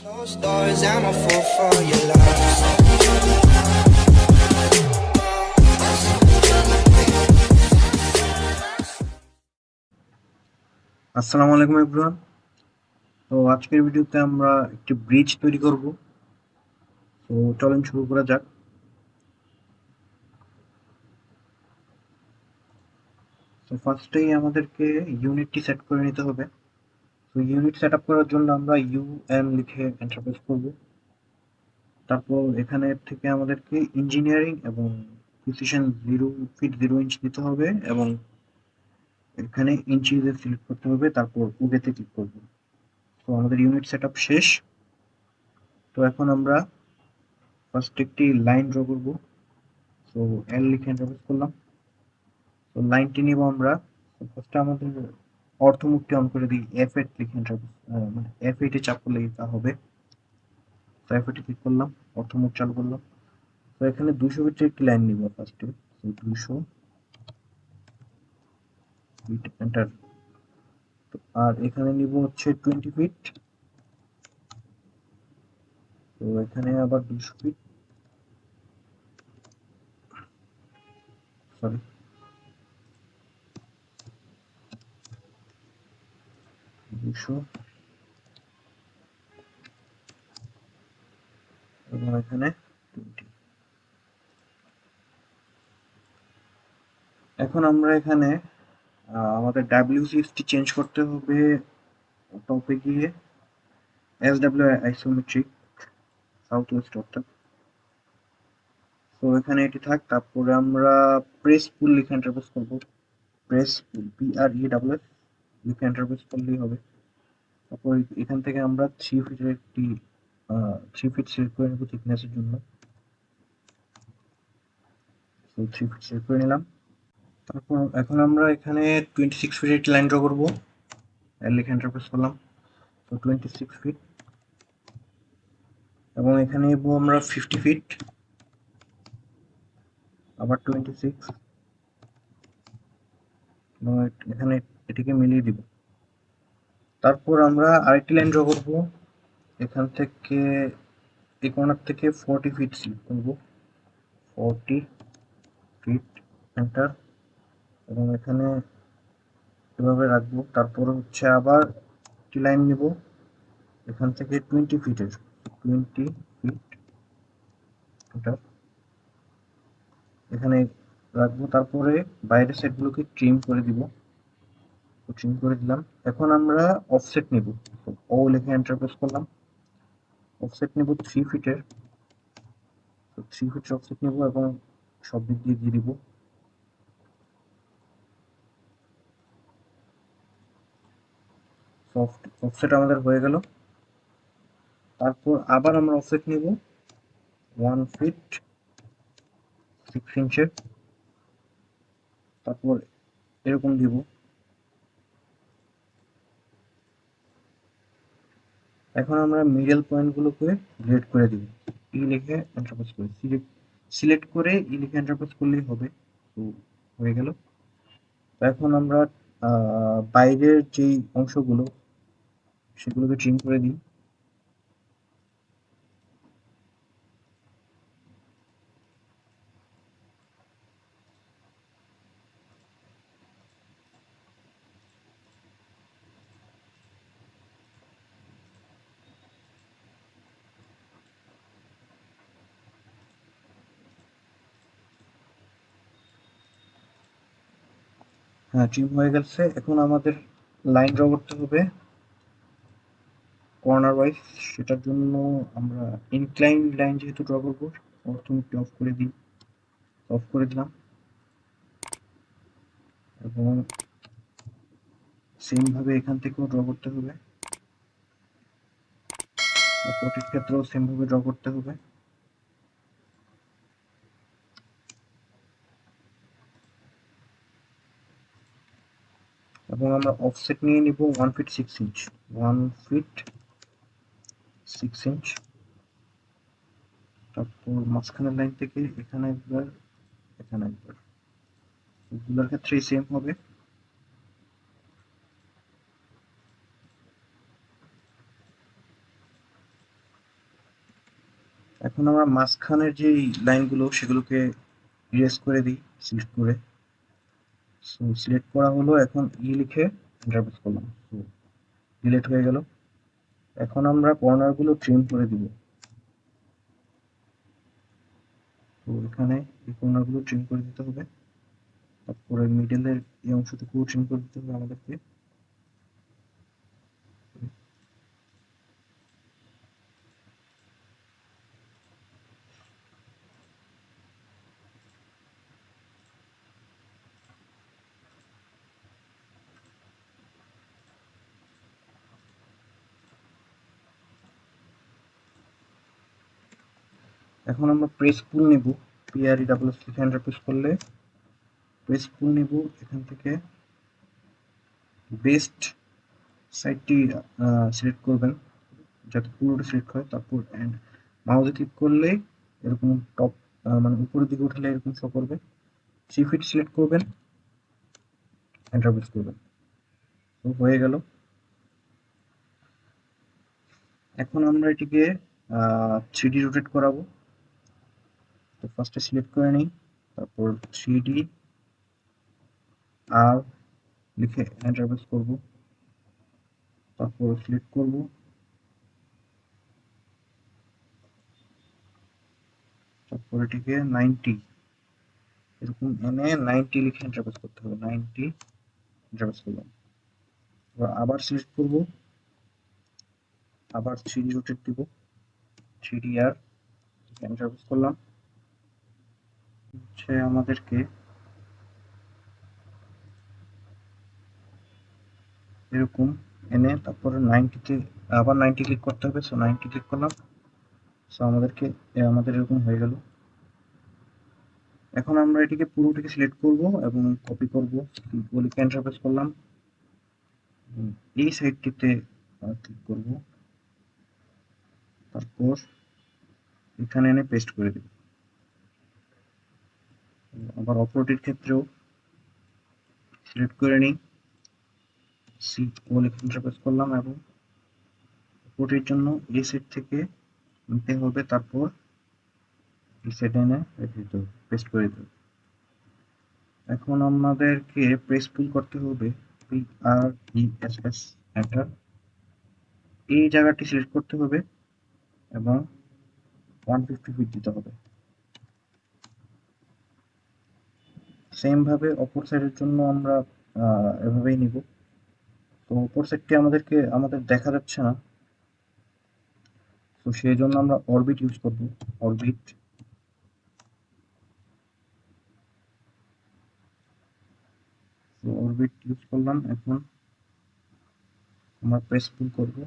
Closed doors, I'm a fool for your love. আসসালামু আলাইকুম everyone. তো আজকের ভিডিওতে আমরা একটি ব্রিজ তৈরি করব। তো চলেন শুরু করা যাক। তো ফার্স্টেই আমাদেরকে ইউনিটটি সেট করে নিতে হবে। তো ইউনিট সেট আপ করার জন্য আমরা ইউএন লিখে এন্টার প্রেস করব। তারপর এখানে থেকে আমাদেরকে ইঞ্জিনিয়ারিং এবং প্রিসিশন 0 ফিট 0 ইঞ্চ দিতে হবে এবং এখানে ইঞ্চিতে সিলেক্ট করতে হবে, তারপর ওকেতে ক্লিক করব। তো আমাদের ইউনিট সেট আপ শেষ। তো এখন আমরা ফার্স্ট একটি লাইন ড্র করব। তো এল লিখে এন্টার প্রেস করলাম। তো লাইনটি নিব আমরা। ফার্স্টে আমাদের অর্থমুখটি অন করে দিই, F8 লিখে এন্টার মানে F8 এ চাপ করলে তা হবে। তো F8 ক্লিক করলাম, অর্থমুখ চালু করলাম। তো এখানে 200 ফিটের একটি লাইন নিব ফার্স্টে। তো 200 ফিট এন্টার। আর এখানে নিব হচ্ছে 20 ফিট। তো এখানে আবার 200 ফিট, সরি 200, এবং এখানে 20। এখন আমরা এখানে আমাদের WCSটি চেঞ্জ করতে হবে। টপে গিয়ে SW আইসোমেট্রিক সাউথ ওয়েস্ট অর্থাৎ। তো এখানে এটি থাক। তারপরে আমরা প্রেস পুল লিখে এন্টার প্রেস করব। প্রেস পুল PRESS লিখে এন্টার প্রেস করলেই হবে। তারপর এখান থেকে আমরা 3 ফিটের একটি 3 ফিট সিলেক্ট করে নেব থিকনেসের জন্য। তো 3 ফিট সিলেক্ট করে নিলাম। তারপর এখন আমরা এখানে 26 ফিটের একটি লাইন ড্র করব। লিখে এন্টার প্রেস করলাম। তো 26 ফিট, এবং এখানে নেব আমরা 50 ফিট, আবার 26, এবং এখানে এটিকে মিলিয়ে দিব। তারপর আমরা আরেকটি লাইন ড্র করব। এখান থেকে এই কর্নার থেকে 40 ফিট সিলেক্ট করব। 40 ফিট এন্টার, এবং এখানে এভাবে রাখবো। তারপর হচ্ছে আবার একটি লাইন নিব এখান থেকে 20 ফিটের, 20 ফিট এন্টার, এখানে রাখবো। তারপরে বাইরের সাইডগুলোকে ট্রিম করে দিব। ট্রিম করে দিলাম। এখন আমরা অফসেট নিব। ও লিখে এন্টার প্রেস করলাম। অফসেট নিব 3 ফিটের। তো 3 ফিটের অফসেট নিব এবং সব দিক দিয়ে দিব। অফসেট আমাদের হয়ে গেল। তারপর আবার আমরা অফসেট নিব 1 ফিট 6 ইঞ্চের। তারপর এরকম দিব। এখন আমরা মিডল পয়েন্টগুলোকে গ্রেড করে দিব। ই লিখে এন্টার প্রেস করে সিলেক্ট করে ই লিখে এন্টার প্রেস করলেই হবে। তো হয়ে গেল। এখন আমরা বাইরের যেই অংশগুলো সেগুলোকে ট্রিম করে দিই। হ্যাঁ, ট্রিম হয়ে গেছে। এখন আমাদের লাইন ড্র করতে হবে কর্নার ওয়াইজ। সেটার জন্য আমরা ইনক্লাইন লাইন যেহেতু ড্র করবো, অর্থমুখটি অফ করে দিই। অফ করে দিলাম, এবং সেম ভাবে এখান থেকেও ড্র করতে হবে। অপরটির ক্ষেত্রেও সেম ভাবে ড্র করতে হবে। এবং আমরা অফসেট নিয়ে নিব 1 ফিট 6 ইঞ্চ। 1 fit 6 inch. তারপর মাঝখানের লাইন থেকে এখানে একবার, এখানে একবার, এগুলোর ক্ষেত্রেই সেম হবে। এখন আমরা মাঝখানের যে লাইনগুলো সেগুলোকে ইরেজ করে দিই সিলেক্ট করে। সো সিলেক্ট করা হলো, এখন লিখে এন্টার প্রেস করলাম, সো ডিলিট হয়ে গেল। এখন আমরা কর্নারগুলো ট্রিম করে দিব। তো এখানে এই কর্নারগুলো ট্রিম করে দিতে হবে, তারপরে মিডলের এই অংশটুকু ট্রিম করে দিতে হবে আমাদেরকে। এখন আমরা প্রেস পুল নিব, PRE ডাবল এস লিখে এন্টার প্রেস করলে প্রেস পুল নিব। এখান থেকে বেস্ট সাইডটি সিলেক্ট করবেন যাতে পুরোটা সিলেক্ট হয়, তারপর এন্ড মাউসে ক্লিক করলে এরকম টপ মানে উপরের দিকে উঠলে এরকম শো করবে। 3 ফিট সিলেক্ট করবেন, এন্টার প্রেস করবেন, তো হয়ে গেল। এখন আমরা এটিকে 3D রোটেট করাবো। তো ফার্স্টে সিলেক্ট করে নিই, তারপর 3D আর লিখে এন্টার প্রেস করব, তারপর সিলেক্ট করব, তারপর এটিকে 90 এরকম এনে 90 লিখে এন্টার প্রেস করতে হবে। 90 এন্টার প্রেস করলাম, আবার সিলেক্ট করব, আবার 3D রোটেট দিব, 3D আর এন্টার প্রেস করলাম। হচ্ছে আমাদেরকে এরকম এনে তারপরে 90 আবার 90 ক্লিক করতে হবে। সো 90 ক্লিক করলাম, সো আমাদের এরকম হয়ে গেল। এখন আমরা এটিকে পুরোটিকে সিলেক্ট করব এবং কপি করব, লিখে এন্টার প্রেস করলাম। এই সাইডটিতে ক্লিক করব, তারপর এখানে এনে পেস্ট করে দেব। আবার অপরটির ক্ষেত্রেও সিলেক্ট করে নিই, লিখে এন্টার প্রেস করলাম এবং অপরটির জন্য এই সাইড থেকে নিতে হবে, তারপর এই সাইডে এনে রেখে দিতে হবে, পেস্ট করে দিতে হবে। এখন আমাদেরকে প্রেস পুল করতে হবে, PRESS এন্টার, এই জায়গাটি সিলেক্ট করতে হবে এবং 150 ফিট দিতে হবে। সেম ভাবে অপর সাইডের জন্য আমরা এভাবেই নিব। তো অপর সাইডটি আমাদের দেখা যাচ্ছে না, তো সেই জন্য আমরা অরবিট ইউজ করব। অরবিট অরবিট ইউজ করলাম। এখন আমরা প্রেস পুল করব,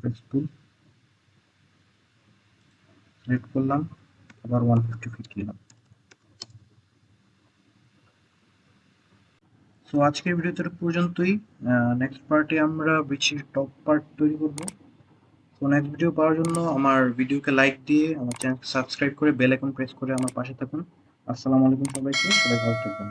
প্রেস পুল সিলেক্ট করলাম, আবার 150 ফিট নিলাম। সো আজকের ভিডিওতে পর্যন্তই। নেক্সট পার্টে আমরা ব্রিজের টপ পার্ট তৈরি করব। তো নেক্সট ভিডিও পাওয়ার জন্য আমার ভিডিওকে লাইক দিয়ে আমার চ্যানেলকে সাবস্ক্রাইব করে বেল আইকন প্রেস করে আমার পাশে থাকুন। আসসালামু আলাইকুম সবাইকে, সবাই ভালো থাকবেন।